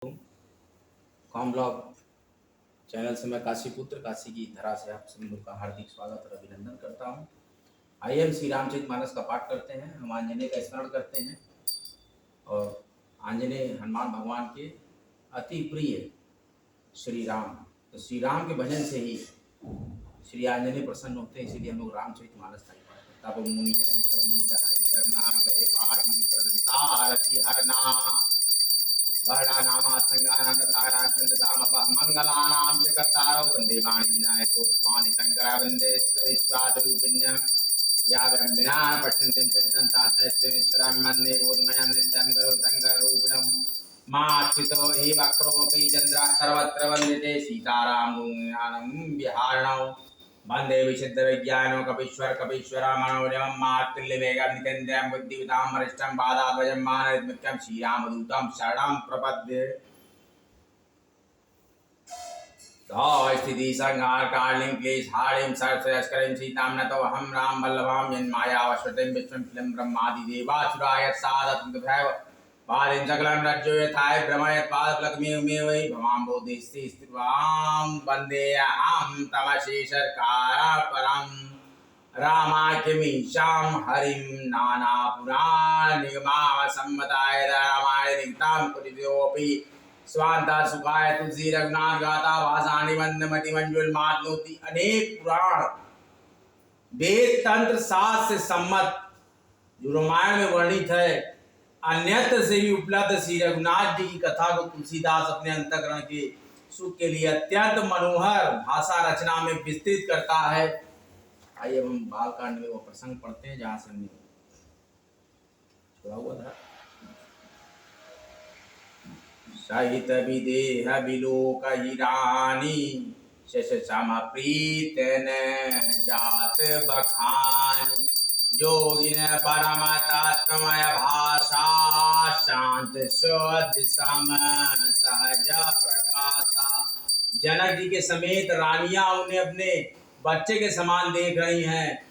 Com blog channel से मैं काशी पुत्र काशी की धरा से आप सभी लोग का हार्दिक स्वागत और अभिनंदन करता हूँ। आइए हम श्री रामचरितमानस का पाठ करते हैं, हम आंजनेय का स्मरण करते हैं और आंजनेय हनुमान भगवान के अति प्रिय श्री राम, तो श्री राम के भजन से ही श्री आंजनेय प्रसन्न होते हैं, इसीलिए हम लोग रामचरितमानस का ही पाठ करते हैं। तब मुनि चरना गहे पाही प्रवृत्तारति हरना बड़ा नामा संगानाम तथा रामचंद्र धाम अपा मंगलानाम च कर्तारौ वंदे वाणी विनायको भवानी शंकरा वंदे विश्वास रूपिण्यं या विना पश्यन्तिं सिद्धं सात्वस्मिश्वरं मन्ये बोधमयं नित्यं गुरु शंकर रूपिणं माच्युतो हि वक्रोऽपि चन्द्रा सर्वत्र वन्दते सीताराम गुणज्ञानं विहारणौ वन्दे विशुद्ध विज्ञानो कपीश्वर कपीश्वरा मनोरमं मातुल्यवेगं नितेन्द्रियं बुद्धिविदां वरिष्ठं बाधाद्वयं मानरत्मिकं श्रीरामदूतं शरणं प्रपद्ये। स्थिति संहार कालिं क्लेशहारिं सर्वश्रेयस्करीं सीतां नतो अहं राम वल्लभां यन्मायावश्वतीं विष्णुं फिलं ब्रह्मादिदेवासुराय सादत्तभैव पालिं सकलं रज्जो यथाय भ्रमयत् पादप्लकमेव वै भवां बोधिस्ति स्त्रिवां वन्देऽहं तमशेषकापरं रामाख्यमीशां हरिं नानापुराणनिगमासम्मताय रामायणनिगतां कुटितोऽपि स्वान्ता सुखाय तुलसी रघुनाथ गाथा भाषाणि मंदमतिमंजुलमातनोति। अनेक पुराण वेद तंत्र शास्त्र से सम्मत जो रामायण में वर्णित है, अन्यत्र से भी उपलब्ध श्री रघुनाथ जी की कथा को तुलसीदास अपने अंतःकरण के सुख के लिए अत्यंत मनोहर भाषा रचना में विस्तृत करता है। आइए हम बालकांड में वो प्रसंग पढ़ते हैं जहां से हमने छोड़ा हुआ था। सहित विदेह विलोक हिरानी शश सम प्रीत न जात बखानी जोगिन परम तत्वमय भाषा शांत शुद्ध सम सहज प्रकाशा। जनक जी के समेत रानियां उन्हें अपने बच्चे के समान देख रही हैं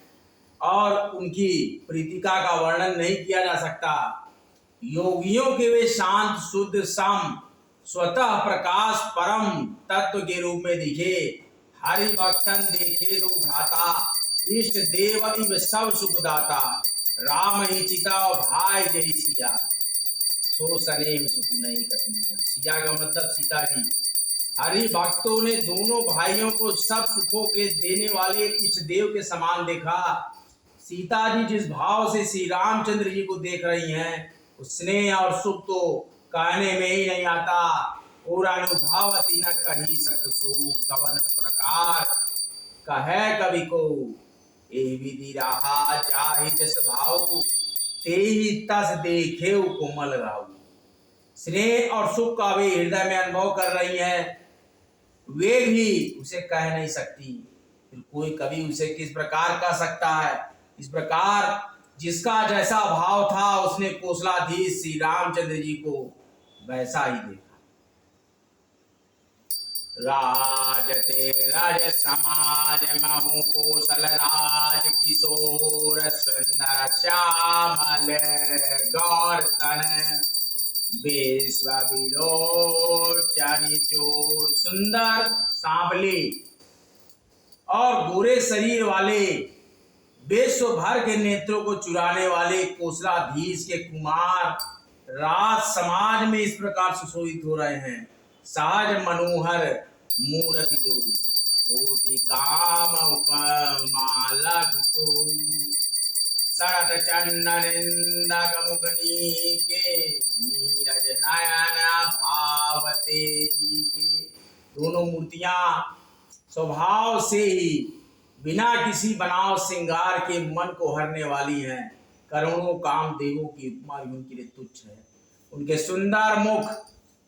और उनकी प्रीतिका का वर्णन नहीं किया जा सकता। योगियों के वे शांत शुद्ध सम स्वतः प्रकाश परम तत्व के रूप में दिखे। हरि भक्तन देखे दो भ्राता इष्ट देव इव सब सुखदाता। राम ही चिता भाई जय सिया सो सनेम सुख नहीं कथनिया। सिया का मतलब सीता जी। हरि भक्तों ने दोनों भाइयों को सब सुखों के देने वाले इष्ट देव के समान देखा। सीता जी जिस भाव से श्री रामचंद्र जी को देख रही हैं, स्नेह और सुख तो कहने में ही नहीं आता। और अनुभवती न कही सक सुख कवन प्रकार कहे कवि को ए विधि रहा जाहि जस भाव ते ही तस देखे कोमल गाऊ। स्नेह और सुख का वे हृदय में अनुभव कर रही हैं, वे भी उसे कह नहीं सकती। फिर कोई कवि उसे किस प्रकार कह सकता है। इस प्रकार जिसका जैसा भाव था उसने कौशलाधीश श्री रामचंद्र जी को वैसा ही देखा। राजते राज समाज महु कौशल राज किशोर सुंदर श्यामल गौर तन विश्व विलोचन चोर। सुंदर सांवले और गोरे शरीर वाले विश्व भर के नेत्रों को चुराने वाले कौशलाधीश के कुमार राज समाज में इस प्रकार सुशोभित हो रहे हैं। सहज मनोहर मूर्ति दो कोटि काम उपमाला शरद चंदन मुगनी के नीरज नयन भावते जी के। दोनों मूर्तियां स्वभाव से ही बिना किसी बनाव श्रृंगार के मन को हरने वाली हैं। करोड़ों काम देवों की उपमा भी उनके लिए तुच्छ है। उनके सुंदर मुख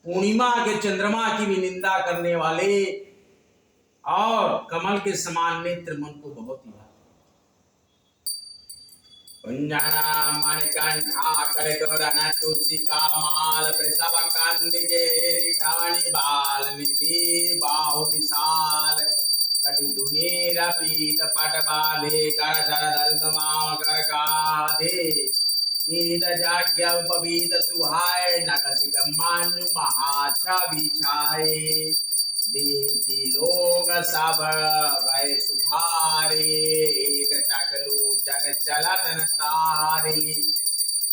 पूर्णिमा के चंद्रमा की भी निंदा करने वाले और कमल के समान नेत्र मन को बहुत ही कुंजना मणिकंठा कलितोरण तुलसी का माल वृषभ कंदिके रिटाणी बाल निधि बाहु विशाल कटि तुनीर पीत पट बाधे कर शर धरुधमा कर काधे। वेद जाज्ञ उपवीत सुहाय नकसिक मान्यु महाछा बिछाए देखी लोग सब भय सुखारे एक टकलोचन चलतन तारे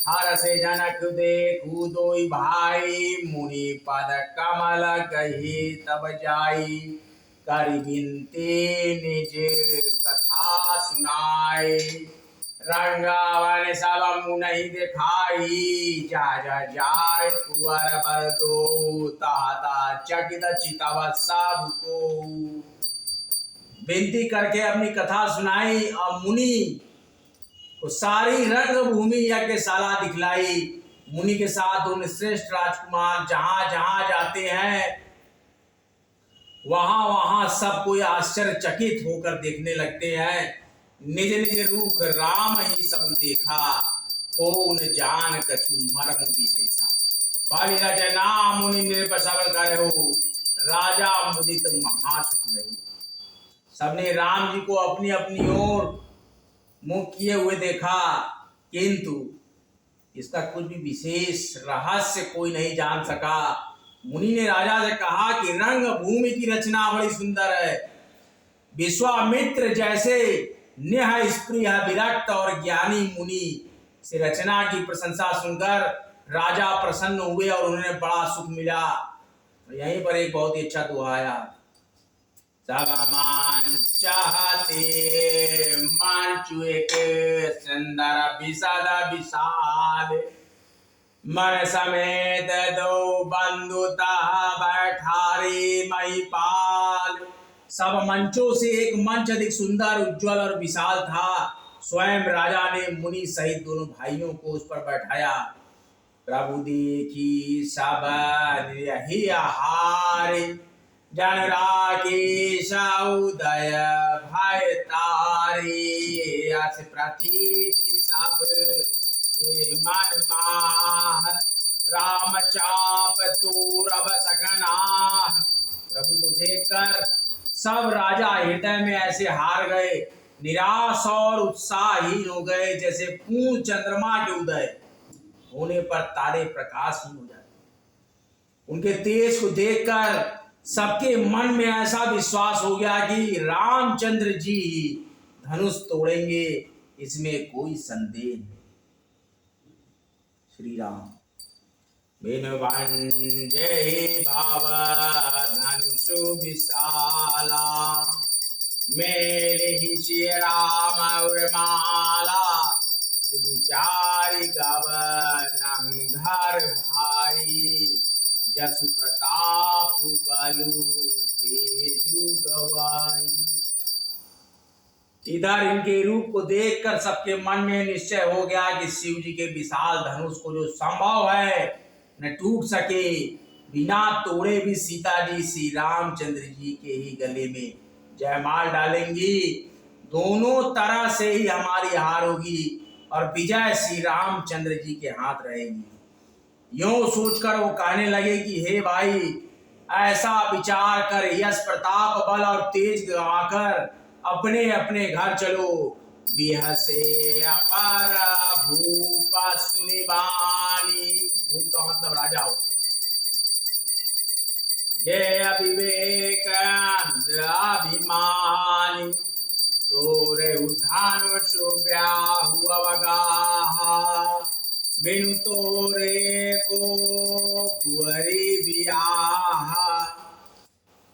हर से जनक देखू दोई भाई मुनि पद कमल कही तब जाई करि बिनती निज कथा सुनाए रंगावन सब मुनि दिखाई जा जा जाय कुंवर बर दो ताता चकित चितव सब को विनती करके अपनी कथा सुनाई और मुनि को सारी रंग भूमि यज्ञशाला दिखलाई। मुनि के साथ उन श्रेष्ठ राजकुमार जहां जहां जाते हैं वहां वहां सब कोई आश्चर्यचकित होकर देखने लगते हैं। निज निज रूप राम ही सब देखा कौन जान कछु मर्म विशेषा बाली राजा नाम मुनि नृपसवर करो राजा मुदित महासुख रहो। सबने राम जी को अपनी अपनी ओर मुंह किए हुए देखा किंतु इसका कुछ भी विशेष रहस्य कोई नहीं जान सका। मुनि ने राजा से कहा कि रंग भूमि की रचना बड़ी सुंदर है। विश्वामित्र जैसे नेह स्प्रिय विरक्त और ज्ञानी मुनि से रचना की प्रशंसा सुनकर राजा प्रसन्न हुए और उन्हें बड़ा सुख मिला। यहीं पर एक बहुत ही अच्छा दोहा आया सब मान चाहते मांचु एक सुंदर विषद विशाल मन समेत दो बंधुता बैठारे महिपाल। सब मंचों से एक मंच अधिक सुंदर उज्जवल और विशाल था। स्वयं राजा ने मुनि सहित दोनों भाइयों को उस पर बैठाया। प्रभु देखी सब हारे जन राकेश उदय भय तारे अस प्रतीति सब मन माह राम चाप तूरब सकना। प्रभु को देखकर सब राजा हृदय में ऐसे हार गए, निराश और उत्साहहीन हो गए जैसे पूर्ण चंद्रमा के उदय होने पर तारे प्रकाशहीन हो जाते। उनके तेज को देखकर सबके मन में ऐसा विश्वास हो गया कि रामचंद्र जी ही धनुष तोड़ेंगे, इसमें कोई संदेह नहीं। श्री राम बिनु भंजहि भाव धनुषु विशाला मेलि श्री राम उर्माला विचारि गवन घर भाई जसु प्रताप बलु तेजु गवाई। इधर इनके रूप को देखकर सबके मन में निश्चय हो गया कि शिव जी के विशाल धनुष को जो संभव है न टूट सके, बिना तोड़े भी सीता जी श्री रामचंद्र जी के ही गले में जयमाल डालेंगी। दोनों तरह से ही हमारी हार होगी और विजय श्री रामचंद्र जी के हाथ रहेगी। यूं सोचकर वो कहने लगे कि हे भाई, ऐसा विचार कर यश प्रताप बल और तेज गंवाकर अपने अपने घर चलो। बिहसे अपर भूप सुनिबानी, भूप का मतलब राजा हो, ये अविवेक अभिमानी तोरे उधानुष ब्याहु अवगाहा बिनु तोरे को कुंवरी बियाहा।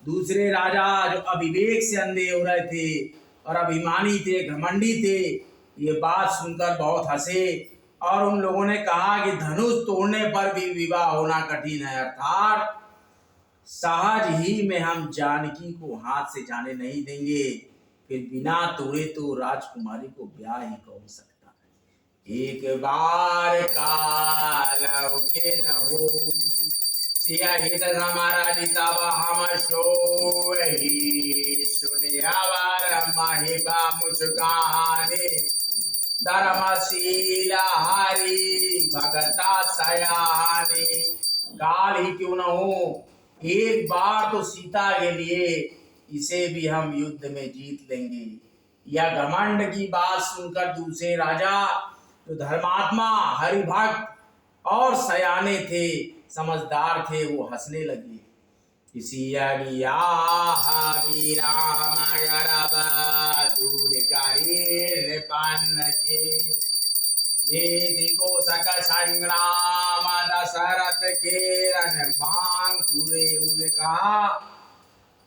दूसरे राजा जो अविवेक से अंधे हो रहे थे और अभिमानी थे, घमंडी थे, ये बात सुनकर बहुत हंसे और उन लोगों ने कहा कि धनुष तोड़ने पर भी विवाह होना कठिन है, अर्थात सहज ही में हम जानकी को हाथ से जाने नहीं देंगे, फिर बिना तोड़े तो राजकुमारी को ब्याह ही कौन सकता है। एक बार काल के न हो सिया हित हमारा तब हम सोहि सुनियावर महिबा मुस्काने धर्मशीला हरि भगता सयाने। काल ही क्यों न हो, एक बार तो सीता के लिए इसे भी हम युद्ध में जीत लेंगे। यह घमंड की बात सुनकर दूसरे राजा जो धर्मात्मा, हरिभक्त और सयाने थे, समझदार थे, वो हंसने लगे। किसी अगिया राम गरब दूर करी पान के, ये को सक संग्राम दशरथ के रन बांग हुए। उन्होंने कहा,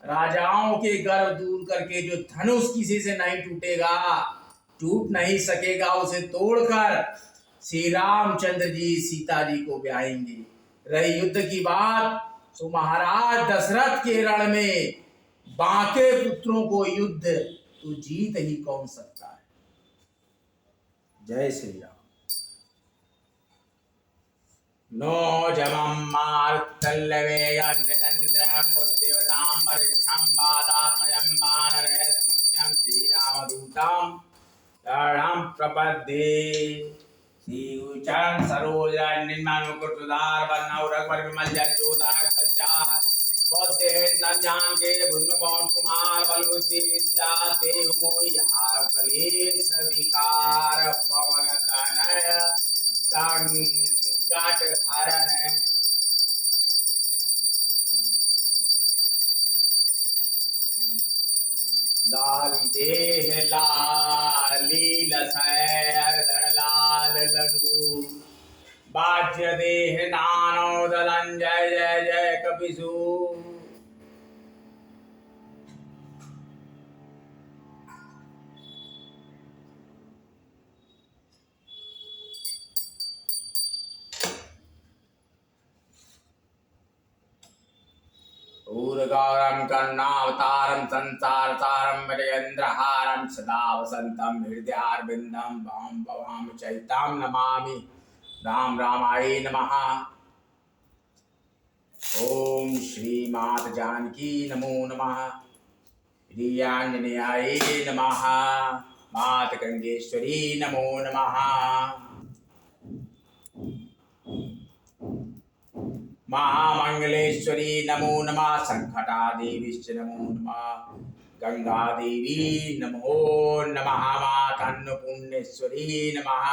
राजाओं के गर्व दूर करके जो धनुष किसी से नहीं टूटेगा, टूट नहीं सकेगा, उसे तोड़कर श्री रामचंद्र जी सीता जी को ब्याहेंगे। रही युद्ध की बात, तो महाराज दशरथ के रण में बांके पुत्रों को युद्ध तो जीत ही कौन सकता है। जय श्री राम। नो जमं मारुतल्लवेयं नितन्द्रं बुद्धिवतां वरिष्ठं वादात्मजं वानरयसमुख्यं श्रीरामदूतं शरणं प्रपद्ये। श्रीउच्चारण सरोज निर्मलमुकुटोदार वरनौ रघुवर विमल जसोदार सच्चार बौद्धेन तंजान के भुजन पवन कुमार बल बुद्धि विद्या देव मोहि हार कलेश विकार पवन तनय संकट हरण। लाली देह लाली लसैर धर लाल लंगू, बाज्य देह दानव दलन जय जय जय कपिसु। गौरम कर्णावतारम संसार सारम मृगेन्द्रहारम सदा वसंतम हृदयारविंदम वाम भवाम चैताम नमामि राम रामाय नमः। ओम श्री मात जानकी नमो नमः, श्री आंजनेयाय नमः, मात गंगेश्वरी नमो नमः, महामंगलेश्वरी नमो नमः, संकटा देवीश्च नमो नमः, गंगा देवी नमो नमः, मातन्नपुण्येश्वरी नमः,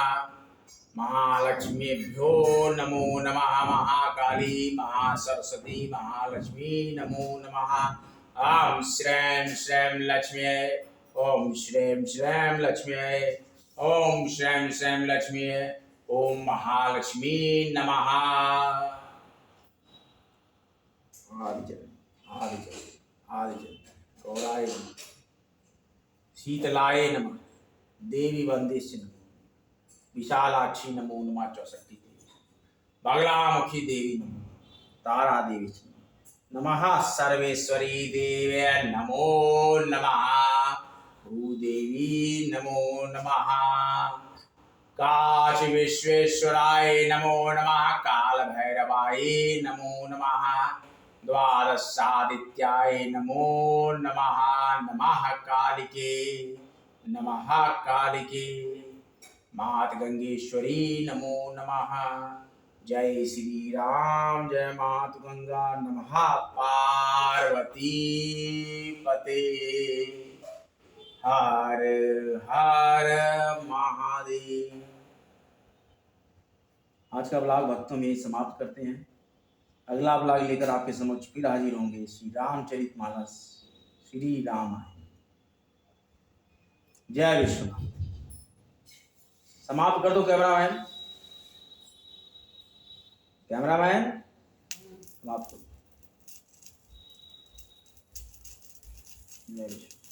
महालक्ष्मीभ्यो नमो नमः, महाकाली महासरस्वती महालक्ष्मी नमो नमः। ओम श्रीं श्रीं लक्ष्म्यै, ओम श्रीं श्रीं लक्ष्म्यै, ओम श्रीं श्रीं लक्ष्म्यै, ओम महालक्ष्मी नमः। आदिजन गौराय नमः, शीतलाय नमः, देवी वंदेश नमः, विशालाक्षी नमो नमः, चौसठी देवी, बगलामुखी देवी नमो, तारा देवी नमः, सर्वेश्वरी देवी नमो नमः, भूदेवी नमो नमः, काशी विश्वेश्वराय नमो नमः, काल भैरवाय नमो नमः, द्वादशादित्याय नमो नमः, नमः कालिके नमः कालिके, मात गंगेश्वरी नमो नमः। जय श्री राम, जय मात गंगा, नमः पार्वती पते, हर हर महादेव। आज का ब्लॉग भक्तों में समाप्त करते हैं। अगला ब्लॉग लेकर आपके समक्ष फिर हाजिर होंगे। श्री रामचरितमानस श्री राम। जय विश्वनाथ। समाप्त कर दो कैमरामैन, कैमरामैन समाप्त करो। जय विश्वनाथ।